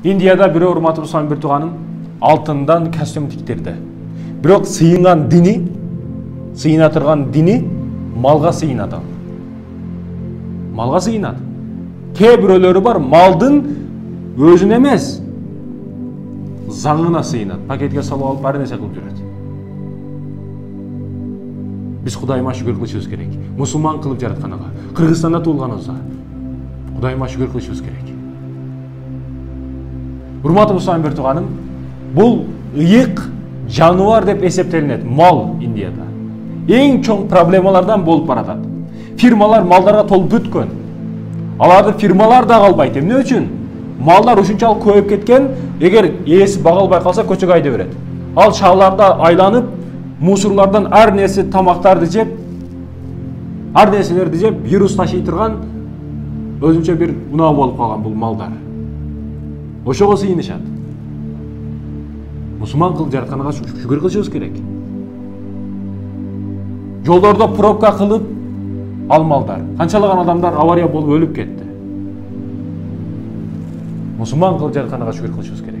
Индияда бирөө урматтуу Сами бир тууганым алтындан костюм тиктирди. Бирок сыйынган дини, сыйына турган дини малга сыйынат. Малга сыйынат. Кээ бирөөлөрү бар, малдын өзүнө эмес, заңына сыйынат. Пакетке салып алып ар нерсе кылып жүрөт. Биз Кудайыма шүгүр кылышыбыз керек. Мусулман кылып жаратканага, Кыргызстанда туулганыбызга Кудайыма шүгүр кылышыбыз керек. Урматтуу Сами бир тууганым, бул ыйык жануар деп эсептелинет мал Индияда. Эң чоң проблемалардан болуп баратат. Фирмалар малдарга толуп бүткөн. Аларды фирмалар да калбайт. Эмне үчүн? Малдар ушунчалык көбөйүп кеткен, эгер ээси бага албай калса көчөгө айдап берет. Ал шаарларда айланып, мусорлардан ар нерсе тамактарды жеп, ар нерселерди жеп, вирус ташый турган өзүнчө бир унаа болуп калган бул малдар. Ошого сыйынышат. Мусулман кылып жаратканага шүгүр кылышыбыз керек. Жолдордо пробка кылып ал малдар. Канчалаган адамдар авария болуп өлүп кетти. Мусулман кылып жаратканага шүгүр кылышыбыз керек.